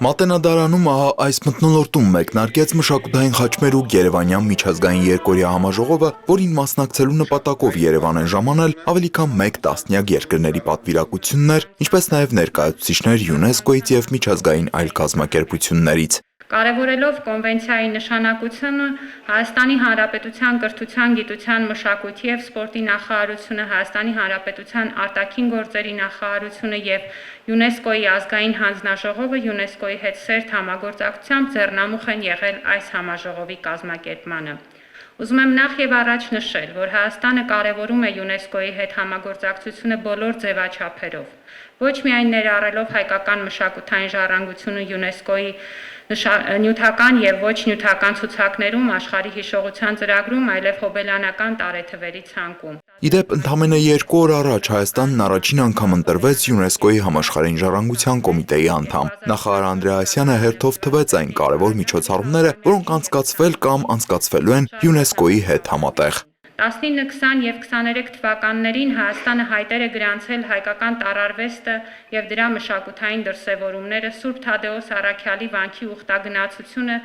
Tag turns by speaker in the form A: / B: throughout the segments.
A: Մատենադարանում ահա այս մթնոլորտում մեկնարկեց մշակութային խաչմերուկ Երևանյան միջազգային երկօրյա համաժողովը, որին մասնակցելու նպատակով Երևան են ժամանել ավելի քան 1 տասնյակ երկրների պատվիրակություններ, ինչպես նաև ներկայացուցիչներ ՅՈՒՆԵՍԿՕ-ից և միջազգային այլ կազմակերպություններից։
B: Կարևորելով կոնվենցիայի նշանակությունը, Հայաստանի Հանրապետության կրթության, գիտության, մշակույթի և սպորտի նախարարությունը, Հայաստանի Հանրապետության արտաքին գործերի նախարարությունը և ՅՈՒՆԵՍԿՕ-ի ազգային հանձնաժողովը ՅՈՒՆԵՍԿՕ-ի հետ սերտ համագործակցությամբ ձեռնամուխ են եղել այս համաժողովի կազմակերպմանը։ Ուզում եմ նախ եւ առաջ նշել, որ Հայաստանը կարևորում է ՅՈՒՆԵՍԿՕ-ի հետ համագործակցությունը բոլոր ձևաչափերով, ոչ միայն ներառելով հայկական մշակութային ժառանգությունը ՅՈՒՆԵՍԿՕ-ի նյութական եւ ոչ նյութական ցուցակներում, աշխարհի հիշողության ծրագրում, այլև հոբելյանական տարեթվերի ցանկում։
A: Իդեպ, ընդամենը 2 օր առաջ Հայաստանն առաջին անգամ ընտրվեց ՅՈՒՆԵՍԿՕ-ի համաշխարհային ժառանգության կոմիտեի անդամ։ Նախարար Անդրեասյանը հերթով թվեց այն կարևոր միջոցառումները, որոնք անցկացվել կամ անցկացվելու են ՅՈՒՆԵՍԿՕ-ի հետ համատեղ։
B: 19, 20 եւ 23 թվականներին Հայաստանը հայտեր է գրանցել հայկական տառարվեստը եւ դրա մշակութային դրսեւորումները, Սուրբ Թադեոս Առաքյալի վանքի ուխտագնացությունը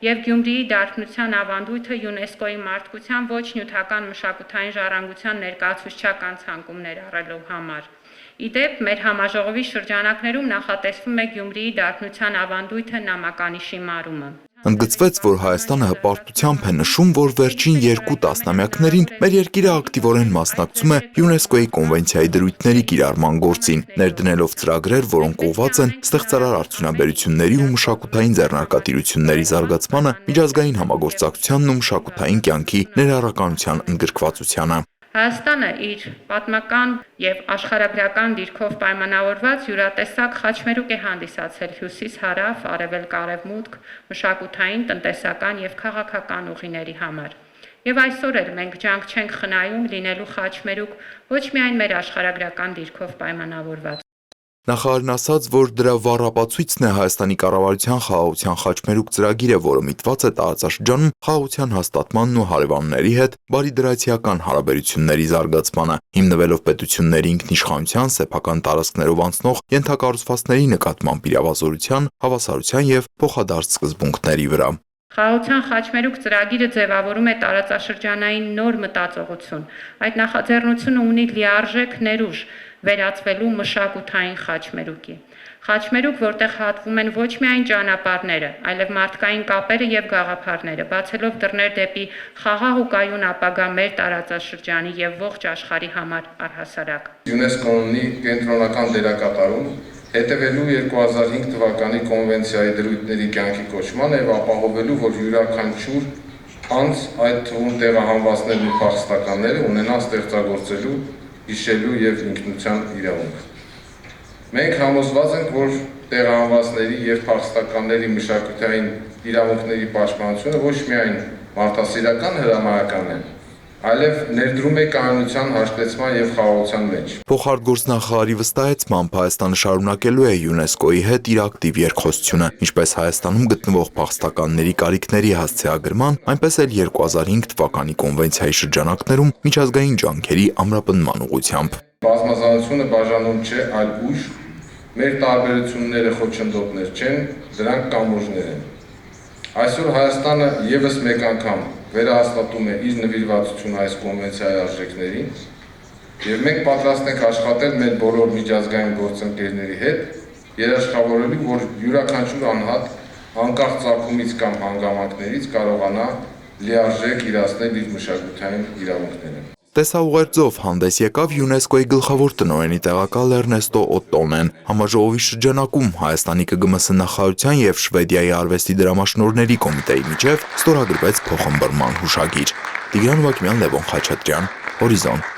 B: եւ Գյումրիի դարբնության ավանդույթը ՅՈՒՆԵՍԿՕ-ի մարդկության ոչ նյութական մշակութային ժառանգության ներկայացուցչական ցանկում ներառելու համար։ Իդեպ, մեր համաժողովի շրջանակներում նախատեսվում է Գյումրիի դարբնության ավանդույթը նամականիշի մարումը։
A: Ընդգծվեց, որ Հայաստանը հպարտությամբ է նշում, որ վերջին 2 տասնամյակներին մեր երկիրը ակտիվորեն մասնակցում է ՅՈՒՆԵՍԿՕ-ի կոնվենցիայի դրույթների կիրառման գործին, ներդնելով ծրագրեր, որոնք ուղղված են ստեղծարար արդյունաբերությունների ու մշակութային ձեռնարկատիրությունների զարգացմանը, միջազգային համագործակցությանն ու մշակութային կյանքի ներառականության ընդգրկվածությանը։
B: Հայաստանը իր պատմական եւ աշխարհագրական դիրքով պայմանավորված յուրատեսակ խաչմերուկ է հանդիսացել հյուսիս-հարավ, արևելք-արևմուտք, մշակութային, տնտեսական եւ քաղաքական ուղիների համար։ Եվ այսօր էլ մենք ջանք չենք խնայում լինելու խաչմերուկ ոչ միայն մեր աշխարհագրական դիրքով պայմանավորված։
A: Նախարարն ասաց, որ դրա վառ ապացույցն է Հայաստանի կառավարության խաղաղության խաչմերուկ ծրագիրը, որը միտված է տարածաշրջանում խաղաղության հաստատմանն ու հարևանների հետ բարիդրացիական հարաբերությունների զարգացմանը, հիմնվելով պետությունների ինքնիշխանության, սեփական տարածքներով անցնող ենթակառուցվածքների նկատմամբ իրավազորության, հավասարության եւ փոխադարձ սկզբունքների վրա։
B: Խաղաղության խաչմերուկ ծրագիրը ձևավորում է տարածաշրջանային նոր մտածողություն։ Այդ նախաձեռնությունը ունի լիարժեք ներուժ վերածվելու մշակութային խաչմերուկի։ Խաչմերուկ, որտեղ հատվում են ոչ միայն ճանապարհները, այլև մարդկային կապերը եւ գաղափարները, բացելով դռներ դեպի խաղաղ ու կայուն ապագա մեր տարածաշրջանի եւ ողջ աշխարհի համար առհասարակ։
C: ՅՈՒՆԵՍԿՕ-ն ունի կենտրոնական դերակատարում հետևելու 2005 թվականի կոնվենցիայի դրույթների կյանքի կոչմանը եւ ապահովելու, որ յուրաքանչյուր անձ, այդ թվում տեղահանվածներն ու փախստականները ունենան ստեղծագործելու, հիշելու եւ ինքնության իրավունք։ Մենք համոզված ենք, որ տեղահանվածների եւ փախստականների մշակութային իրավունքների պաշտպանությունը ոչ միայն մարդասիրական հրամայական է, այլև ներդրում է կայունության հաշտեցման եւ խաղաղության մեջ։
A: Փոխարտգործնախարարի վստահեցմամբ Հայաստանը շարունակելու է ՅՈՒՆԵՍԿՕ-ի հետ իր ակտիվ երկխոսությունը, ինչպես Հայաստանում գտնվող փախստականների կարիքների հասցեագրման, այնպես էլ 2005 թվականի կոնվենցիայի շրջանակներում միջազգային ջանքերի ամրապնդման ուղղությամբ։
C: Բազմազանությունը բաժանում չէ, այլ ուժ, մեր տարբերությունները խոչընդոտներ չեն, դրանք կամուրջներ են։ Այսօր Հայաստանը եւս մեկ անգամ վերահաստատում է իր նվիրվածությունը այս կոնվենցիայի արժեքներին, եւ մենք պատրաստ ենք աշխատել մեր բոլոր միջազգային գործընկերների հետ, երաշխավորելու, որ յուրաքանչյուր անհատ անկախ ծագումից կամ հանգամանքներից կարողանա լիարժեք իրացնել իր մշակութային իրավունքները։
A: Տեսաուղերձով հանդես եկավ ՅՈՒՆԵՍԿՕ-ի գլխավոր տնօրենի տեղակալ Էրնեստո Օտտոնեն։ Համաժողովի շրջանակում Հայաստանի ԿԳՄՍ նախարարության եւ Շվեդիայի արվեստի դրամաշնորհների կոմիտեի միջև ստորագրվեց փոխըմբռնման հուշագիր։ Տիգրան Վակիմյան, Լևոն Խաչատրյան, Հորիզոն։